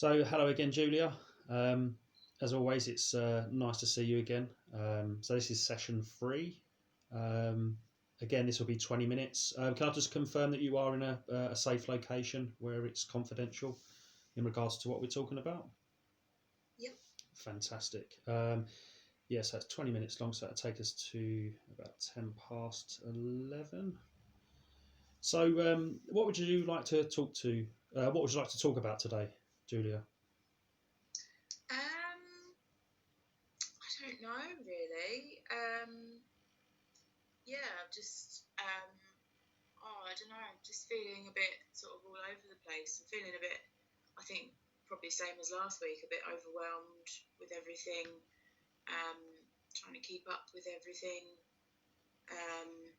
So, hello again, Julia. Um, as always, it's nice to see you again. So, this is session three. Um, Again, this will be 20 minutes. Can I just confirm that you are in a safe location where it's confidential in regards to what we're talking about? Yep. Fantastic. Yes, that's 20 minutes long, so that'll take us to about 10 past 11. So, what would you like to talk to? What would you like to talk about today, Julia? I don't know really. Yeah, I've just I don't know. I'm just feeling a bit sort of all over the place. I'm feeling a bit. I think probably same as last week. A bit overwhelmed with everything. Um, Trying to keep up with everything. Um,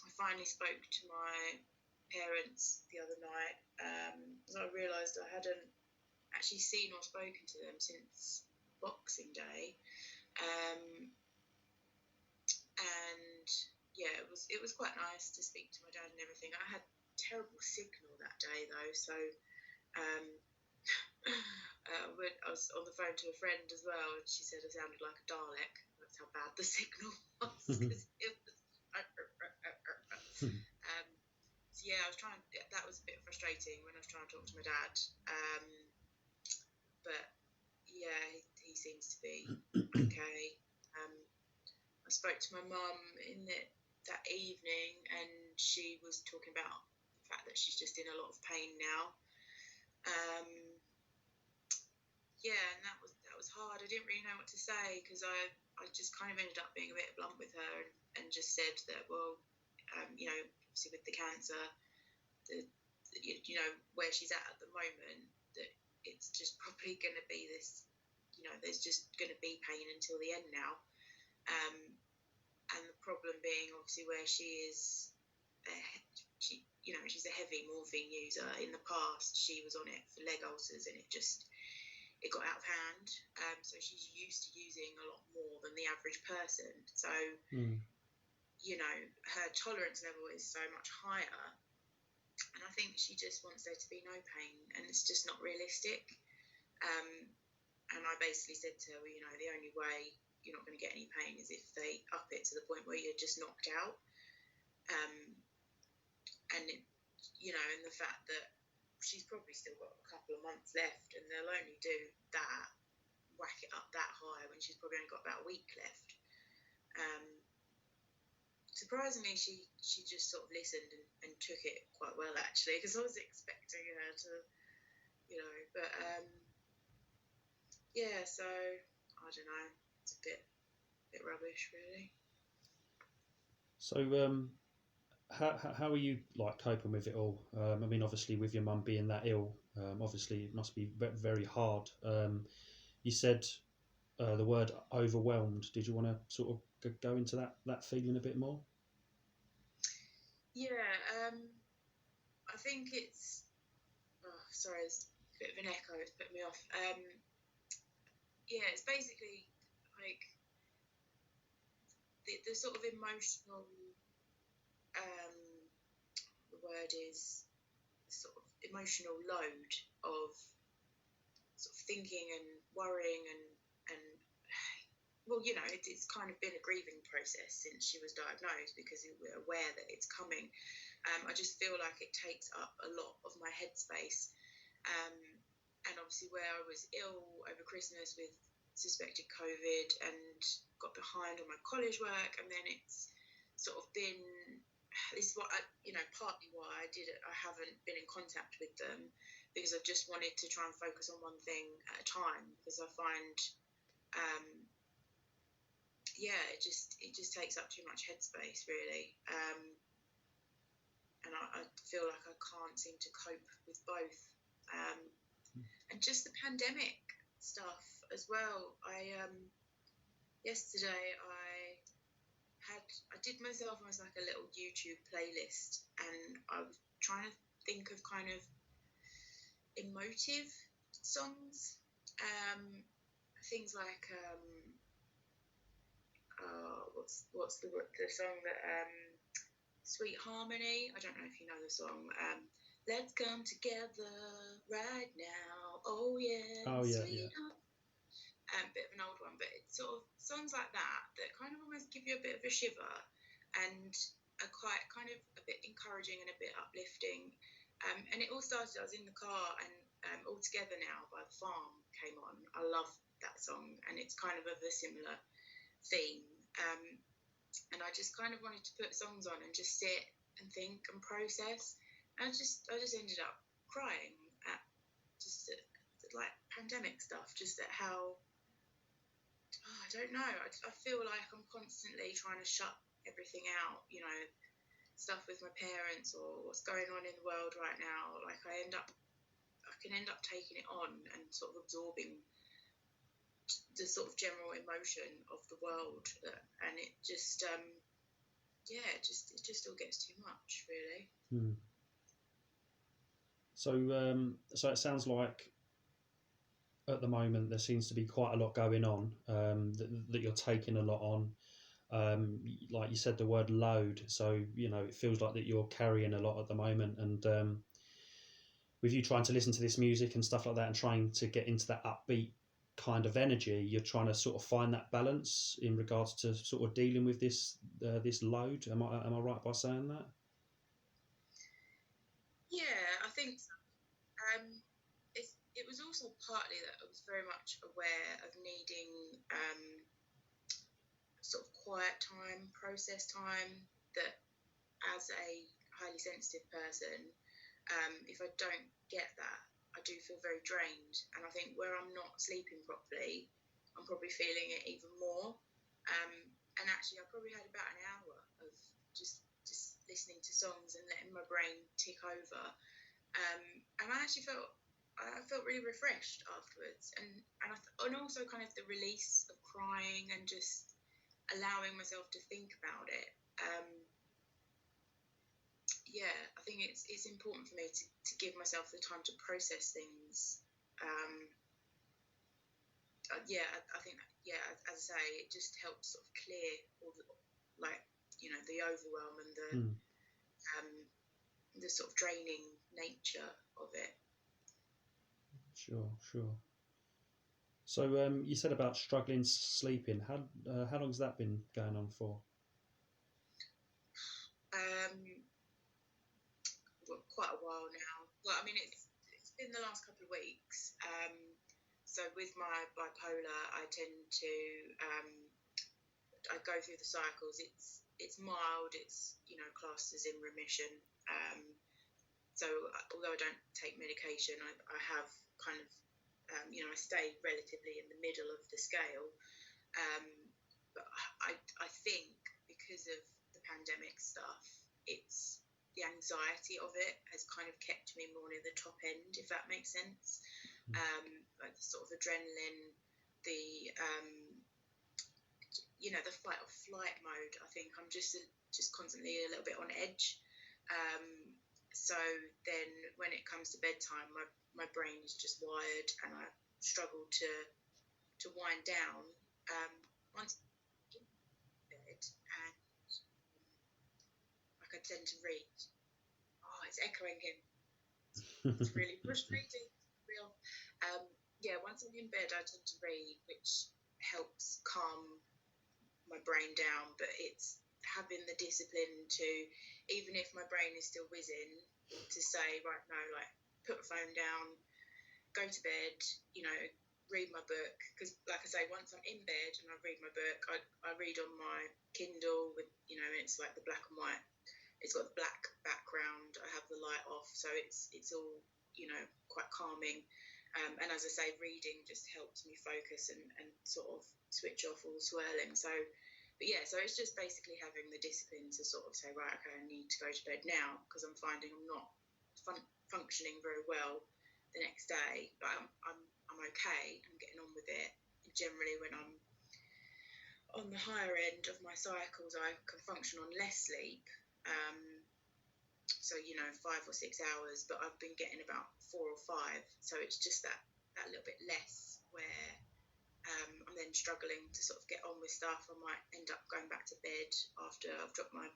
I finally spoke to my parents the other night because I realised I hadn't actually seen or spoken to them since Boxing Day. Um, and yeah, it was quite nice to speak to my dad and everything. I had terrible signal that day though, so um, when I was on the phone to a friend as well, and she said I sounded like a Dalek. That's how bad the signal was because it was. So yeah, I was trying. That was a bit frustrating when I was trying to talk to my dad. But yeah, he seems to be okay. Um, I spoke to my mum that evening, and she was talking about the fact that she's just in a lot of pain now. Um, yeah, and that was hard. I didn't really know what to say because I just kind of ended up being a bit blunt with her and just said that obviously with the cancer, the where she's at the moment, that it's just probably going to be this. There's just going to be pain until the end now. Um, and the problem being obviously where she is, she's a heavy morphine user. In the past, she was on it for leg ulcers, and it got out of hand. So she's used to using a lot more than the average person. So Mm. Her tolerance level is so much higher, and I think she just wants there to be no pain, and it's just not realistic. And I basically said to her, well, the only way you're not going to get any pain is if they up it to the point where you're just knocked out. And the fact that she's probably still got a couple of months left, and they'll only do that, whack it up that high when she's probably only got about a week left. Surprisingly, she just sort of listened and took it quite well, actually, because I was expecting her to, but yeah, so I don't know, it's a bit rubbish, really. So, how are you like coping with it all? I mean, obviously, with your mum being that ill, obviously it must be very hard. You said the word overwhelmed. Did you want to sort of go into that feeling a bit more? Yeah, I think it's. Oh, sorry, it's a bit of an echo. It's put me off. Yeah, it's basically like the sort of emotional. The word is sort of emotional load of sort of thinking and worrying and well, it's kind of been a grieving process since she was diagnosed because we're aware that it's coming. I just feel like it takes up a lot of my headspace. Um, and obviously, where I was ill over Christmas with suspected COVID and got behind on my college work, and then it's sort of been. This is what partly why I haven't been in contact with them, because I've just wanted to try and focus on one thing at a time, because I find um, it just takes up too much headspace, really. And I feel like I can't seem to cope with both. And just the pandemic stuff as well. Yesterday I did myself almost like a little YouTube playlist, and I was trying to think of kind of emotive songs. Things like what's the song that Sweet Harmony. I don't know if you know the song. Let's come together right now. Oh yeah, Oh yeah, yeah. sweetheart. Bit of an old one, but it's sort of songs like that that kind of almost give you a bit of a shiver and are quite kind of a bit encouraging and a bit uplifting. And it all started, I was in the car, and All Together Now by The Farm came on. I love that song, and it's kind of a similar theme. And I just kind of wanted to put songs on and just sit and think and process. And I just ended up crying at just at, like pandemic stuff, just at how I don't know. I feel like I'm constantly trying to shut everything out, stuff with my parents or what's going on in the world right now. Like I can end up taking it on and sort of absorbing the sort of general emotion of the world, and it just, yeah, it just all gets too much, really. Hmm. So, so it sounds like at the moment there seems to be quite a lot going on, that you're taking a lot on. Like you said, the word load. So it feels like that you're carrying a lot at the moment, and with you trying to listen to this music and stuff like that, and trying to get into that upbeat kind of energy, you're trying to sort of find that balance in regards to sort of dealing with this load. Am I right by saying that? Yeah, I think so. It was also partly that I was very much aware of needing sort of quiet time, process time. That as a highly sensitive person, if I don't get that, I do feel very drained. And I think where I'm not sleeping properly, I'm probably feeling it even more. And actually, I probably had about an hour of just listening to songs and letting my brain tick over. And I felt really refreshed afterwards, and also kind of the release of crying and just allowing myself to think about it. Um, yeah, I think it's important for me to give myself the time to process things. Um, yeah, I think yeah, as I say, it just helps sort of clear all the like the overwhelm and Hmm. the sort of draining nature of it. Sure, sure. So you said about struggling sleeping. How long's that been going on for? Um, well, quite a while now. Well, I mean, it's been the last couple of weeks. So with my bipolar, I tend to I go through the cycles. It's mild. It's classed as in remission. Um, so although I don't take medication, I have kind of I stay relatively in the middle of the scale. Um, but I think because of the pandemic stuff, it's the anxiety of it has kind of kept me more near the top end, if that makes sense. Like the sort of adrenaline, the the fight or flight mode. I think I'm just constantly a little bit on edge. So then when it comes to bedtime, my brain is just wired, and I struggle to wind down. Once in bed, and like I tend to read. Oh, it's echoing him. It's really frustrating. Real. Um, yeah, once I'm in bed, I tend to read, which helps calm my brain down. But it's having the discipline to, even if my brain is still whizzing, to say, right, no, like put the phone down, go to bed, read my book. Because, like I say, once I'm in bed and I read my book, I read on my Kindle with, it's like the black and white. It's got the black background. I have the light off, so it's all quite calming. And as I say, reading just helps me focus and sort of switch off all the swirling. So, but yeah, so it's just basically having the discipline to sort of say, right, okay, I need to go to bed now because I'm finding I'm not functioning very well the next day. But I'm okay. I'm getting on with it. And generally, when I'm on the higher end of my cycles, I can function on less sleep. So 5 or 6 hours, but I've been getting about 4 or 5. So it's just that little bit less where I'm then struggling to sort of get on with stuff. I might end up going back to bed after I've dropped my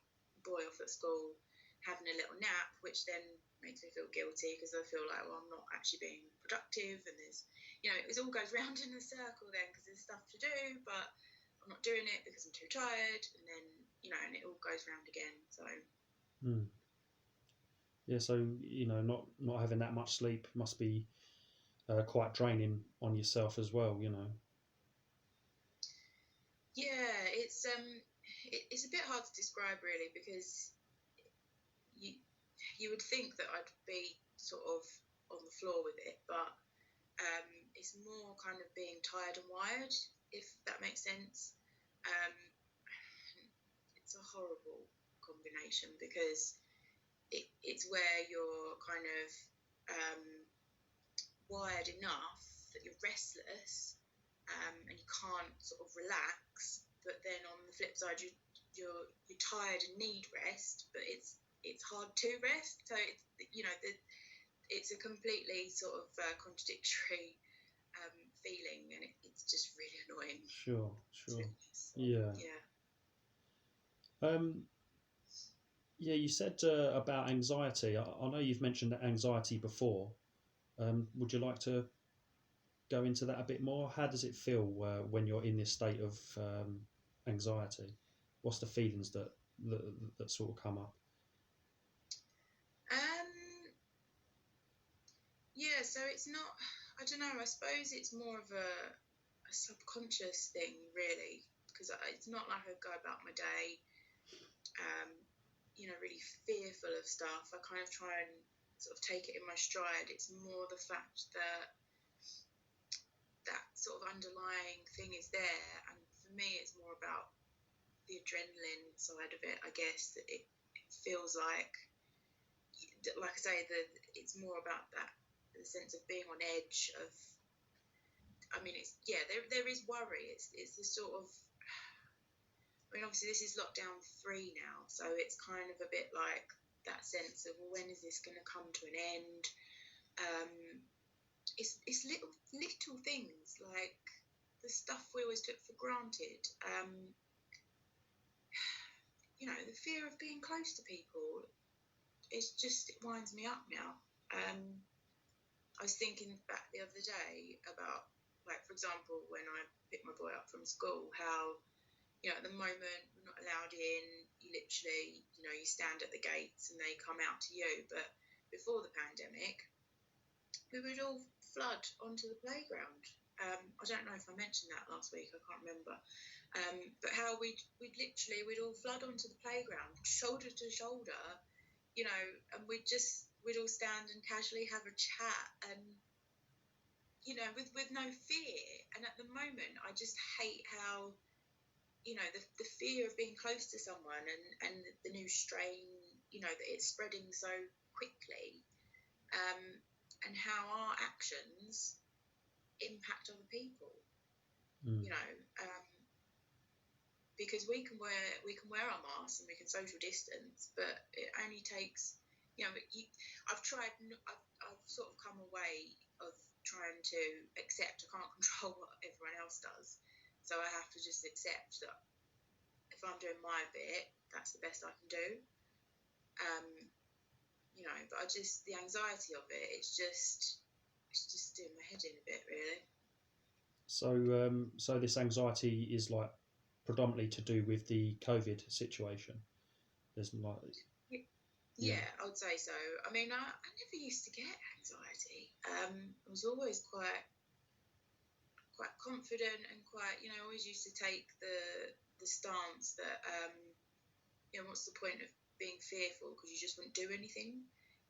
boy off at school, having a little nap, which then makes me feel guilty because I feel like, well, I'm not actually being productive, and there's, it all goes round in a circle then because there's stuff to do, but I'm not doing it because I'm too tired, and then and it all goes round again. So yeah, so not having that much sleep must be quite draining on yourself as well. yeah, it's a bit hard to describe really, because you would think that I'd be sort of on the floor with it, but it's more kind of being tired and wired, if that makes sense. Um, it's a horrible combination because it's where you're kind of wired enough that you're restless, and you can't sort of relax, but then on the flip side you're tired and need rest, but it's hard to rest. So it's a completely sort of contradictory feeling, and it's just really annoying. Sure, To be sure. honest. Yeah. Yeah. Um, yeah, you said about anxiety. I know you've mentioned anxiety before. Would you like to go into that a bit more? How does it feel when you're in this state of anxiety? What's the feelings that, that sort of come up? Um, yeah, so it's not, I don't know, I suppose it's more of a subconscious thing, really, because it's not like I go about my day, um, really fearful of stuff. I kind of try and sort of take it in my stride. It's more the fact that that sort of underlying thing is there, and for me, it's more about the adrenaline side of it, I guess. That it feels like I say, it's more about that, the sense of being on edge of. I mean, there is worry. It's the sort of. I mean, obviously, this is lockdown 3 now, so it's kind of a bit like that sense of, well, when is this going to come to an end? Um, it's little things like the stuff we always took for granted. The fear of being close to people. It winds me up now. I was thinking back the other day about, like, for example, when I picked my boy up from school, how, at the moment we're not allowed in. You literally, you stand at the gates and they come out to you. But before the pandemic, we would all flood onto the playground. I don't know if I mentioned that last week. I can't remember. But how we'd all flood onto the playground, shoulder to shoulder, and we'd all stand and casually have a chat, and with no fear. And at the moment, I just hate how the fear of being close to someone, and the new strain, that it's spreading so quickly, and how our actions impact other people. Because we can wear our masks and we can social distance, but it only takes, I've tried, I've sort of come away of trying to accept I can't control what everyone else does, so I have to just accept that if I'm doing my bit, that's the best I can do. But the anxiety of it, it's just doing my head in a bit, really. So this anxiety is like predominantly to do with the COVID situation. There's like. Yeah, I would say so. I mean, I never used to get anxiety. I was always quite confident and quite, always used to take the stance that, what's the point of being fearful because you just wouldn't do anything?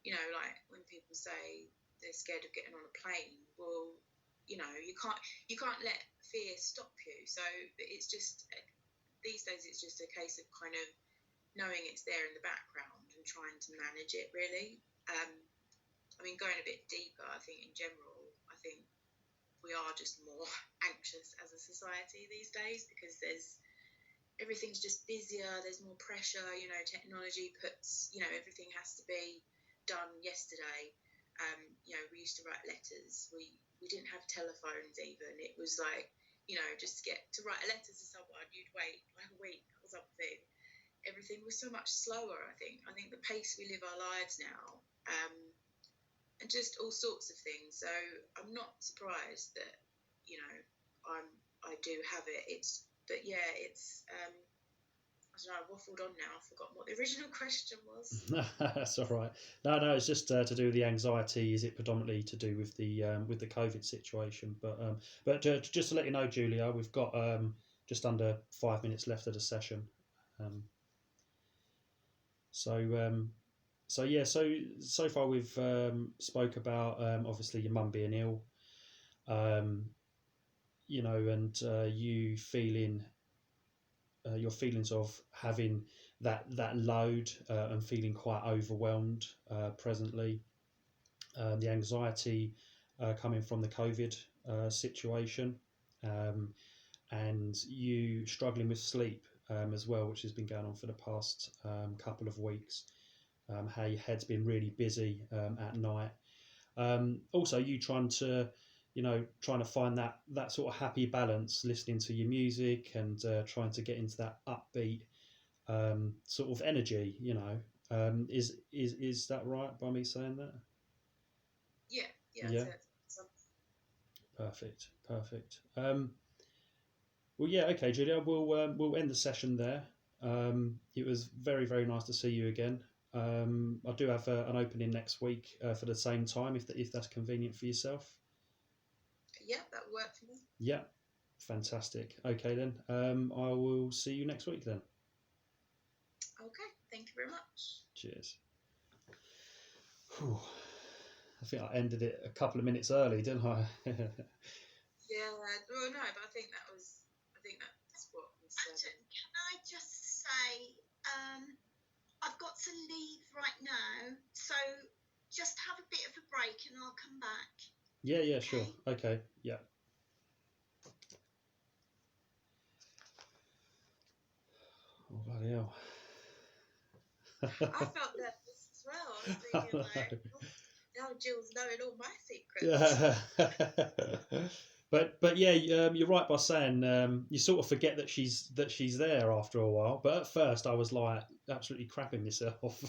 Like when people say they're scared of getting on a plane, well, you can't let fear stop you. So it's just, these days, it's just a case of kind of knowing it's there in the background and trying to manage it, really. I mean, going a bit deeper, I think in general, I think we are just more anxious as a society these days because everything's just busier, there's more pressure, technology puts, everything has to be done yesterday. We used to write letters. We didn't have telephones even. It was like, just to write a letter to someone, you'd wait like a week or something. Everything was so much slower, I think. I think the pace we live our lives now, and just all sorts of things. So I'm not surprised that I do have it. It's I don't know. I waffled on now. I've forgotten what the original question was. That's all right. No, it's just to do with the anxiety. Is it predominantly to do with the COVID situation? But just to let you know, Julia, we've got just under 5 minutes left of the session. Um, so yeah, so far we've spoke about obviously your mum being ill, and you feeling your feelings of having that load and feeling quite overwhelmed presently, the anxiety coming from the COVID situation, and you struggling with sleep as well, which has been going on for the past couple of weeks. How your head's been really busy at night. Also, you trying to find that sort of happy balance, listening to your music and trying to get into that upbeat sort of energy. Is that right by me saying that? Yeah. Yeah. So, Perfect. Well, yeah. Okay, Julia. We'll end the session there. It was very, very nice to see you again. I do have an opening next week for the same time, if that's convenient for yourself. yeah, that worked for me. Yeah, fantastic. Okay then, I will see you next week then. Okay, thank you very much. Cheers. Whew. I think I ended it a couple of minutes early, didn't I? Yeah, well, no, but I think that's what was said. Can I just say, I've got to leave right now, so just have a bit of a break and I'll come back. Yeah, sure. Okay, yeah. Oh, bloody hell. I felt nervous as well. I was thinking, like, now Jill's knowing all my secrets. But yeah, you're right by saying you sort of forget that she's there after a while. But at first, I was like absolutely crapping myself.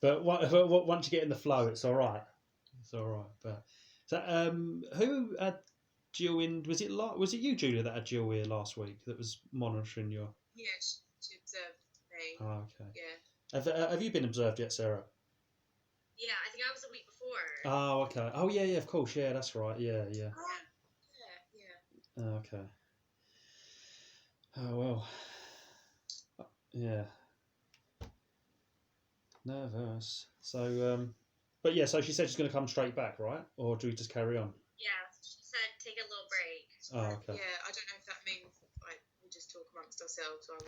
But once you get in the flow, it's all right. It's all right. But so, who had Jill in? Was it you, Julia, that had Jill here last week? That was monitoring your. Yeah, she observed me. Oh, okay. Yeah. Have you been observed yet, Sarah? Yeah, I think I was a week before. Oh, okay. Oh, yeah, of course. Yeah, that's right. Yeah. Yeah. Okay. Oh well. Yeah. Nervous. So, but yeah. So she said she's going to come straight back, right? Or do we just carry on? Yeah, she said take a little break. Oh, okay. Yeah, I don't know if that means like we just talk amongst ourselves or